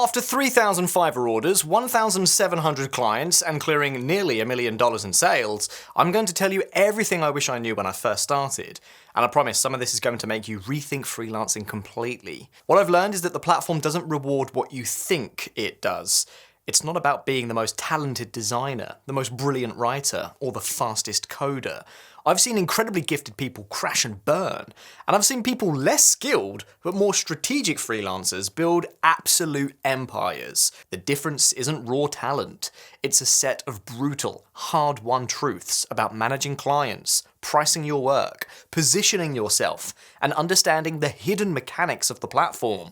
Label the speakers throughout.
Speaker 1: After 3,000 Fiverr orders, 1,700 clients, and clearing nearly $1 million in sales, I'm going to tell you everything I wish I knew when I first started. And I promise some of this is going to make you rethink freelancing completely. What I've learned is that the platform doesn't reward what you think it does. It's not about being the most talented designer, the most brilliant writer, or the fastest coder. I've seen incredibly gifted people crash and burn, and I've seen people less skilled but more strategic freelancers build absolute empires. The difference isn't raw talent, it's a set of brutal, hard-won truths about managing clients, pricing your work, positioning yourself, and understanding the hidden mechanics of the platform.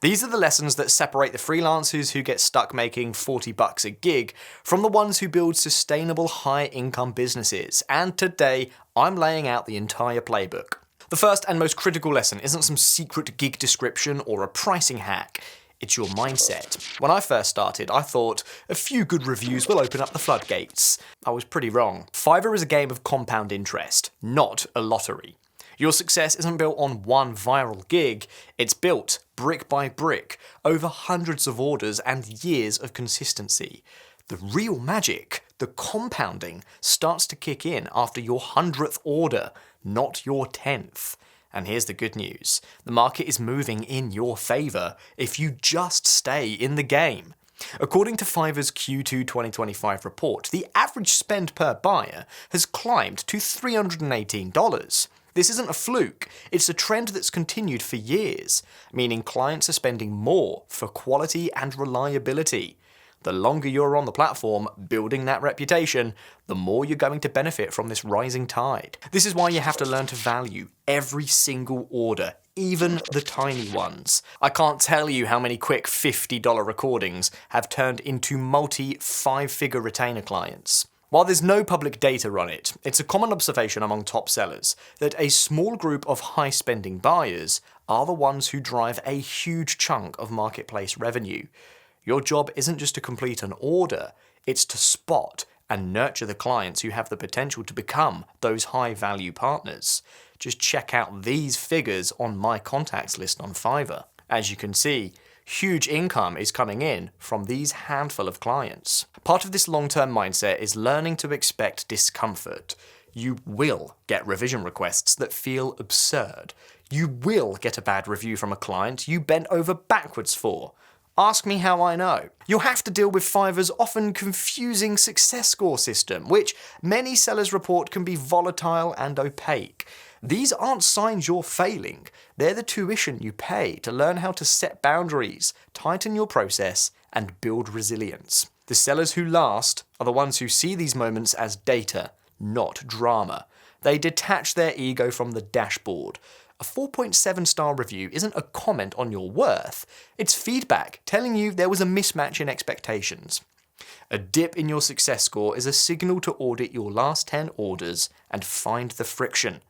Speaker 1: These are the lessons that separate the freelancers who get stuck making $40 a gig from the ones who build sustainable high-income businesses, and today I'm laying out the entire playbook. The first and most critical lesson isn't some secret gig description or a pricing hack. It's your mindset. When I first started, I thought a few good reviews will open up the floodgates. I was pretty wrong. Fiverr is a game of compound interest, not a lottery. Your success isn't built on one viral gig, it's built brick by brick, over hundreds of orders and years of consistency. The real magic, the compounding, starts to kick in after your 100th order, not your 10th. And here's the good news, the market is moving in your favour if you just stay in the game. According to Fiverr's Q2 2025 report, the average spend per buyer has climbed to $318. This isn't a fluke, it's a trend that's continued for years, meaning clients are spending more for quality and reliability. The longer you're on the platform, building that reputation, the more you're going to benefit from this rising tide. This is why you have to learn to value every single order, even the tiny ones. I can't tell you how many quick $50 recordings have turned into multi-5-figure retainer clients. While there's no public data on it, it's a common observation among top sellers that a small group of high-spending buyers are the ones who drive a huge chunk of marketplace revenue. Your job isn't just to complete an order, it's to spot and nurture the clients who have the potential to become those high-value partners. Just check out these figures on my contacts list on Fiverr. As you can see, huge income is coming in from these handful of clients. Part of this long-term mindset is learning to expect discomfort. You will get revision requests that feel absurd. You will get a bad review from a client you bent over backwards for. Ask me how I know. You'll have to deal with Fiverr's often confusing success score system, which many sellers report can be volatile and opaque. These aren't signs you're failing. They're the tuition you pay to learn how to set boundaries, tighten your process, and build resilience. The sellers who last are the ones who see these moments as data, not drama. They detach their ego from the dashboard. A 4.7-star review isn't a comment on your worth. It's feedback telling you there was a mismatch in expectations. A dip in your success score is a signal to audit your last 10 orders and find the friction.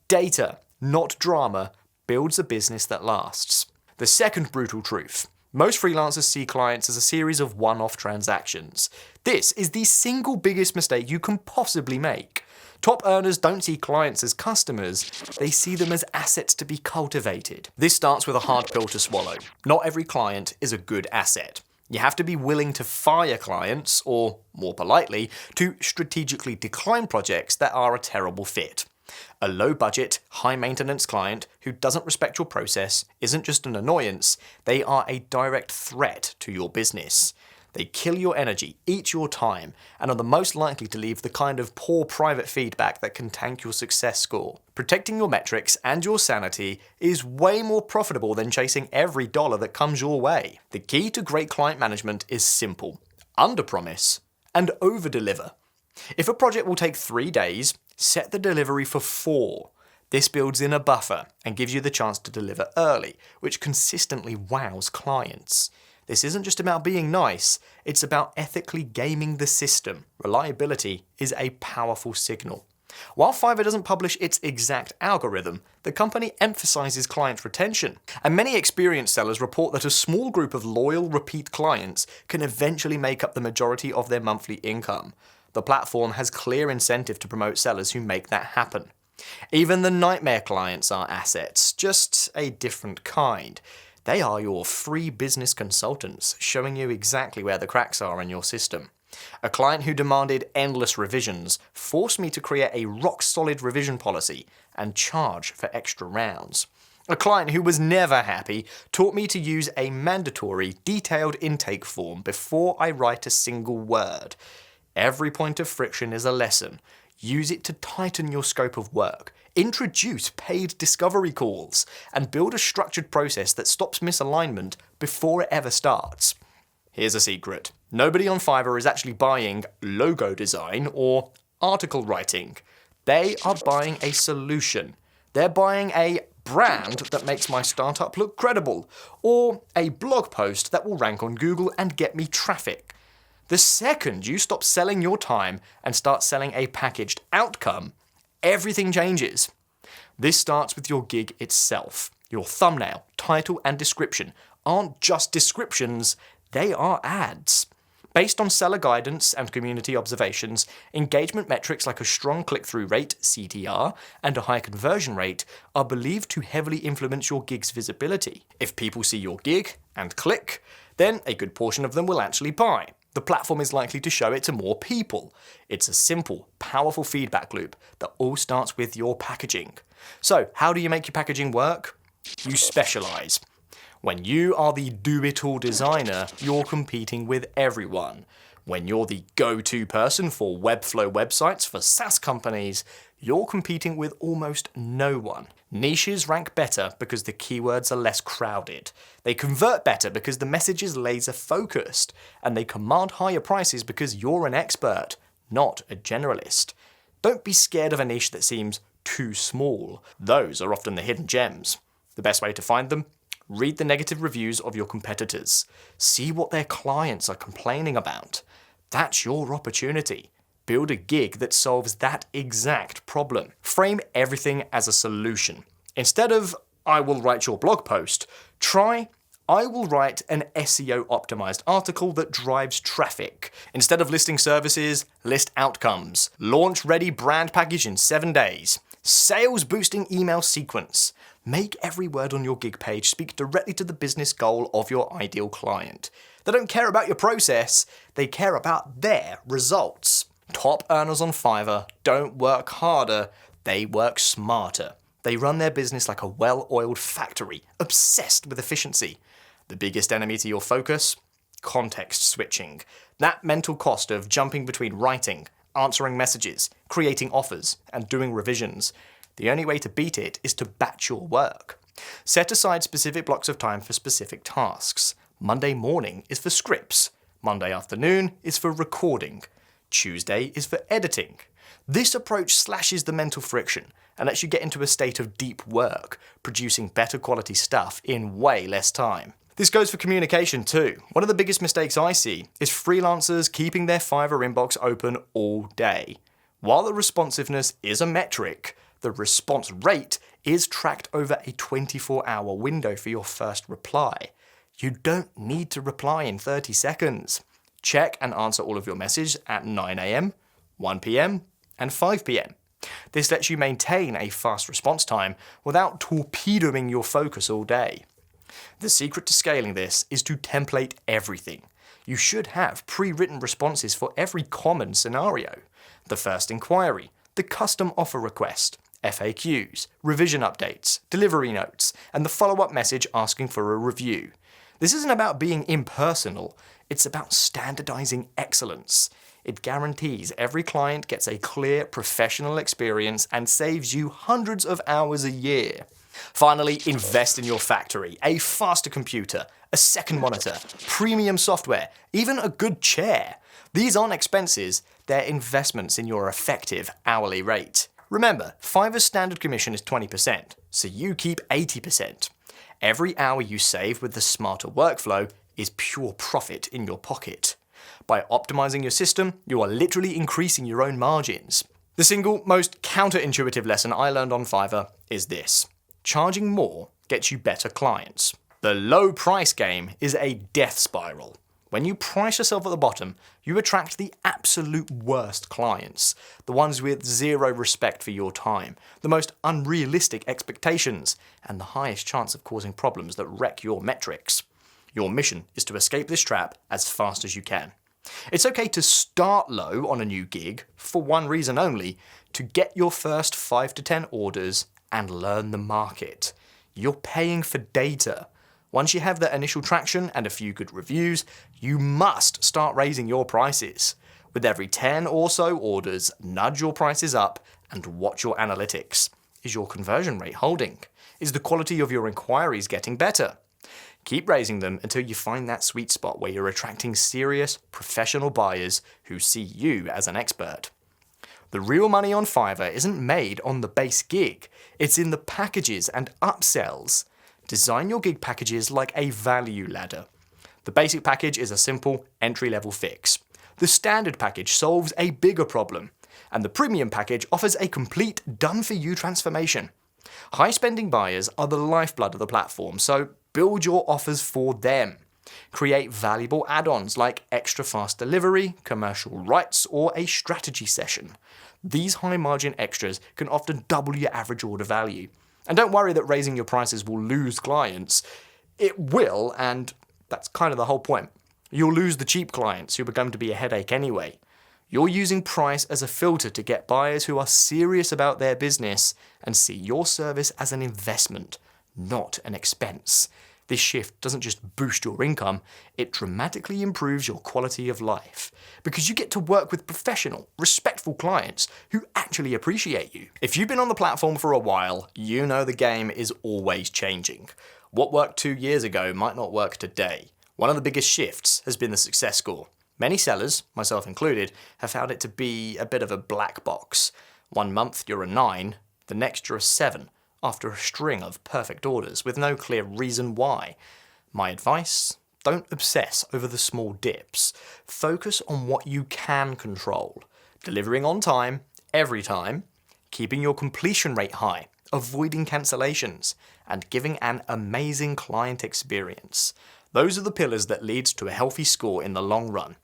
Speaker 1: Data, not drama, builds a business that lasts. The second brutal truth. Most freelancers see clients as a series of one-off transactions. This is the single biggest mistake you can possibly make. Top earners don't see clients as customers, they see them as assets to be cultivated. This starts with a hard pill to swallow. Not every client is a good asset. You have to be willing to fire clients, or more politely, to strategically decline projects that are a terrible fit. A low-budget, high-maintenance client who doesn't respect your process isn't just an annoyance, they are a direct threat to your business. They kill your energy, eat your time, and are the most likely to leave the kind of poor private feedback that can tank your success score. Protecting your metrics and your sanity is way more profitable than chasing every dollar that comes your way. The key to great client management is simple: under-promise and over-deliver. If a project will take 3 days, set the delivery for 4. This builds in a buffer and gives you the chance to deliver early, which consistently wows clients. This isn't just about being nice, it's about ethically gaming the system. Reliability is a powerful signal. While Fiverr doesn't publish its exact algorithm, the company emphasizes client retention. And many experienced sellers report that a small group of loyal, repeat clients can eventually make up the majority of their monthly income. The platform has clear incentive to promote sellers who make that happen. Even the nightmare clients are assets, just a different kind. They are your free business consultants, showing you exactly where the cracks are in your system. A client who demanded endless revisions forced me to create a rock-solid revision policy and charge for extra rounds. A client who was never happy taught me to use a mandatory, detailed intake form before I write a single word. Every point of friction is a lesson. Use it to tighten your scope of work, introduce paid discovery calls, and build a structured process that stops misalignment before it ever starts. Here's a secret. Nobody on Fiverr is actually buying logo design or article writing. They are buying a solution. They're buying a brand that makes my startup look credible, or a blog post that will rank on Google and get me traffic. The second you stop selling your time and start selling a packaged outcome, everything changes. This starts with your gig itself. Your thumbnail, title, and description aren't just descriptions, they are ads. Based on seller guidance and community observations, engagement metrics like a strong click-through rate, CTR, and a high conversion rate are believed to heavily influence your gig's visibility. If people see your gig and click, then a good portion of them will actually buy. The platform is likely to show it to more people. It's a simple, powerful feedback loop that all starts with your packaging. So, how do you make your packaging work? You specialize. When you are the do-it-all designer, you're competing with everyone. When you're the go-to person for Webflow websites for SaaS companies, you're competing with almost no one. Niches rank better because the keywords are less crowded. They convert better because the message is laser-focused. And they command higher prices because you're an expert, not a generalist. Don't be scared of a niche that seems too small. Those are often the hidden gems. The best way to find them? Read the negative reviews of your competitors. See what their clients are complaining about. That's your opportunity. Build a gig that solves that exact problem. Frame everything as a solution. Instead of, I will write your blog post, try, I will write an SEO-optimized article that drives traffic. Instead of listing services, list outcomes. Launch-ready brand package in 7 days. Sales-boosting email sequence. Make every word on your gig page speak directly to the business goal of your ideal client. They don't care about your process, they care about their results. Top earners on Fiverr don't work harder, they work smarter. They run their business like a well-oiled factory, obsessed with efficiency. The biggest enemy to your focus? Context switching. That mental cost of jumping between writing, answering messages, creating offers, and doing revisions. The only way to beat it is to batch your work. Set aside specific blocks of time for specific tasks. Monday morning is for scripts. Monday afternoon is for recording. Tuesday is for editing. This approach slashes the mental friction and lets you get into a state of deep work, producing better quality stuff in way less time. This goes for communication too. One of the biggest mistakes I see is freelancers keeping their Fiverr inbox open all day. While the responsiveness is a metric, the response rate is tracked over a 24-hour window for your first reply. You don't need to reply in 30 seconds. Check and answer all of your messages at 9 a.m., 1 p.m., and 5 p.m. This lets you maintain a fast response time without torpedoing your focus all day. The secret to scaling this is to template everything. You should have pre-written responses for every common scenario. The first inquiry, the custom offer request, FAQs, revision updates, delivery notes, and the follow-up message asking for a review. This isn't about being impersonal, it's about standardizing excellence. It guarantees every client gets a clear, professional experience and saves you hundreds of hours a year. Finally, invest in your factory, a faster computer, a second monitor, premium software, even a good chair. These aren't expenses, they're investments in your effective hourly rate. Remember, Fiverr's standard commission is 20%, so you keep 80%. Every hour you save with the smarter workflow is pure profit in your pocket. By optimizing your system, you are literally increasing your own margins. The single most counterintuitive lesson I learned on Fiverr is this. Charging more gets you better clients. The low price game is a death spiral. When you price yourself at the bottom, you attract the absolute worst clients, the ones with zero respect for your time, the most unrealistic expectations, and the highest chance of causing problems that wreck your metrics. Your mission is to escape this trap as fast as you can. It's okay to start low on a new gig for one reason only: to get your first 5 to 10 orders and learn the market. You're paying for data. Once you have that initial traction and a few good reviews, you must start raising your prices. With every 10 or so orders, nudge your prices up and watch your analytics. Is your conversion rate holding? Is the quality of your inquiries getting better? Keep raising them until you find that sweet spot where you're attracting serious, professional buyers who see you as an expert. The real money on Fiverr isn't made on the base gig, it's in the packages and upsells. Design your gig packages like a value ladder. The basic package is a simple, entry-level fix. The standard package solves a bigger problem, and the premium package offers a complete done-for-you transformation. High-spending buyers are the lifeblood of the platform, so build your offers for them. Create valuable add-ons like extra fast delivery, commercial rights, or a strategy session. These high-margin extras can often double your average order value. And don't worry that raising your prices will lose clients. It will, and that's kind of the whole point. You'll lose the cheap clients who are going to be a headache anyway. You're using price as a filter to get buyers who are serious about their business and see your service as an investment, not an expense. This shift doesn't just boost your income, it dramatically improves your quality of life, because you get to work with professional, respectful clients who actually appreciate you. If you've been on the platform for a while, you know the game is always changing. What worked 2 years ago might not work today. One of the biggest shifts has been the success score. Many sellers, myself included, have found it to be a bit of a black box. 1 month you're a 9, the next you're a 7. After a string of perfect orders with no clear reason why. My advice? Don't obsess over the small dips. Focus on what you can control. Delivering on time, every time, keeping your completion rate high, avoiding cancellations, and giving an amazing client experience. Those are the pillars that lead to a healthy score in the long run.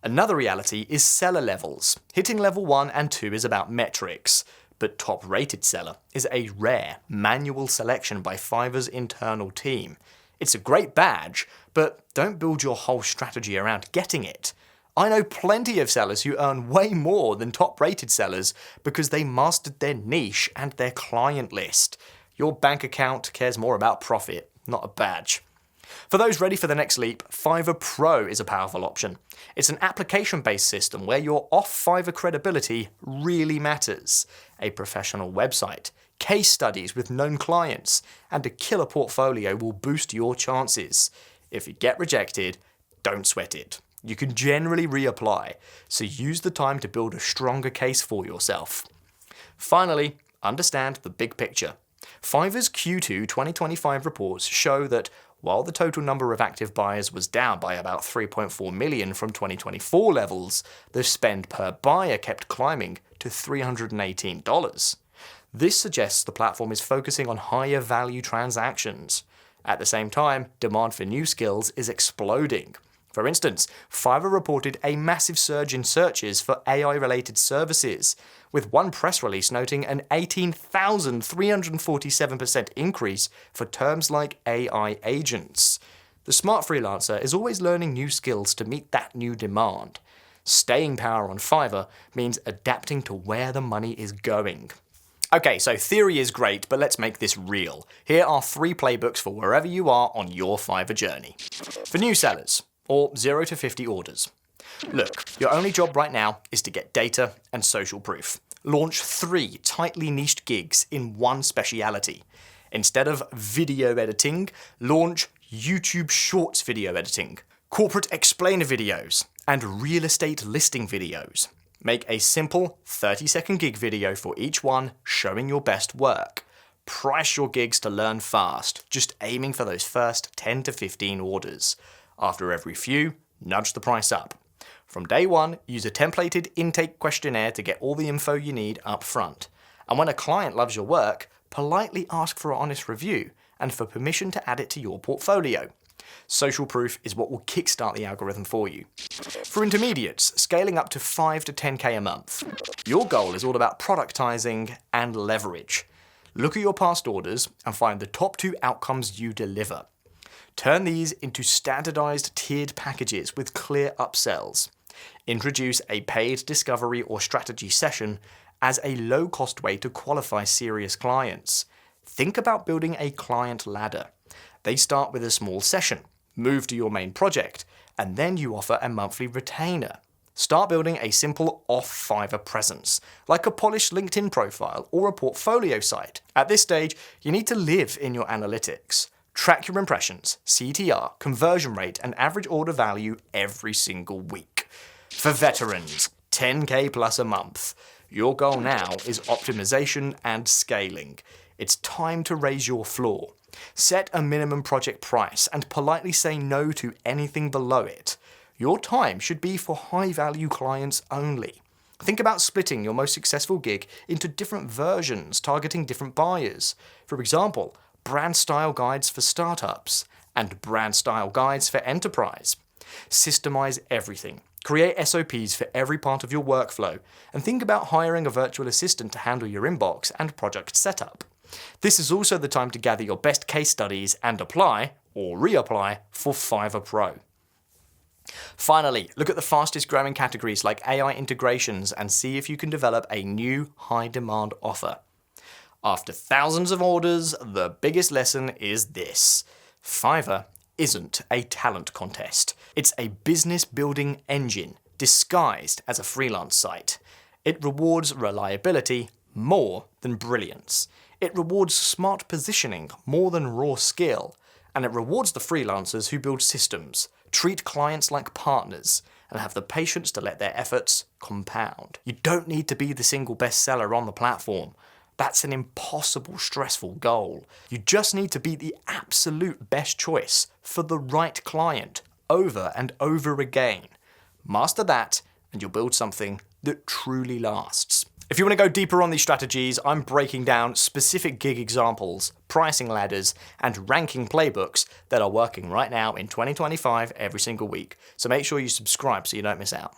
Speaker 1: Another reality is seller levels. Hitting level 1 and 2 is about metrics. But top-rated seller is a rare, manual selection by Fiverr's internal team. It's a great badge, but don't build your whole strategy around getting it. I know plenty of sellers who earn way more than top-rated sellers because they mastered their niche and their client list. Your bank account cares more about profit, not a badge. For those ready for the next leap, Fiverr Pro is a powerful option. It's an application-based system where your off-Fiverr credibility really matters. A professional website, case studies with known clients, and a killer portfolio will boost your chances. If you get rejected, don't sweat it. You can generally reapply, so use the time to build a stronger case for yourself. Finally, understand the big picture. Fiverr's Q2 2025 reports show that while the total number of active buyers was down by about 3.4 million from 2024 levels, the spend per buyer kept climbing to $318. This suggests the platform is focusing on higher value transactions. At the same time, demand for new skills is exploding. For instance, Fiverr reported a massive surge in searches for AI-related services, with one press release noting an 18,347% increase for terms like AI agents. The smart freelancer is always learning new skills to meet that new demand. Staying power on Fiverr means adapting to where the money is going. Okay, so theory is great, but let's make this real. Here are 3 playbooks for wherever you are on your Fiverr journey. For new sellers, or 0 to 50 orders. Look, your only job right now is to get data and social proof. Launch 3 tightly niched gigs in one speciality. Instead of video editing, launch YouTube Shorts video editing, corporate explainer videos, and real estate listing videos. Make a simple 30-second gig video for each one showing your best work. Price your gigs to learn fast, just aiming for those first 10 to 15 orders. After every few, nudge the price up. From day 1, use a templated intake questionnaire to get all the info you need up front. And when a client loves your work, politely ask for an honest review and for permission to add it to your portfolio. Social proof is what will kickstart the algorithm for you. For intermediates, scaling up to 5 to 10k a month. Your goal is all about productizing and leverage. Look at your past orders and find the top 2 outcomes you deliver. Turn these into standardized tiered packages with clear upsells. Introduce a paid discovery or strategy session as a low-cost way to qualify serious clients. Think about building a client ladder. They start with a small session, move to your main project, and then you offer a monthly retainer. Start building a simple off-Fiverr presence, like a polished LinkedIn profile or a portfolio site. At this stage, you need to live in your analytics. Track your impressions, CTR, conversion rate, and average order value every single week. For veterans, 10k plus a month. Your goal now is optimization and scaling. It's time to raise your floor. Set a minimum project price and politely say no to anything below it. Your time should be for high-value clients only. Think about splitting your most successful gig into different versions, targeting different buyers. For example, brand style guides for startups and brand style guides for enterprise. Systemize everything. Create SOPs for every part of your workflow, and think about hiring a virtual assistant to handle your inbox and project setup. This is also the time to gather your best case studies and apply, or reapply, for Fiverr Pro. Finally, look at the fastest growing categories like AI integrations and see if you can develop a new high-demand offer. After thousands of orders, the biggest lesson is this: Fiverr isn't a talent contest. It's a business-building engine disguised as a freelance site. It rewards reliability more than brilliance. It rewards smart positioning more than raw skill. And it rewards the freelancers who build systems, treat clients like partners, and have the patience to let their efforts compound. You don't need to be the single bestseller on the platform. That's an impossible, stressful goal. You just need to be the absolute best choice for the right client over and over again. Master that, and you'll build something that truly lasts. If you want to go deeper on these strategies, I'm breaking down specific gig examples, pricing ladders, and ranking playbooks that are working right now in 2025 every single week. So make sure you subscribe so you don't miss out.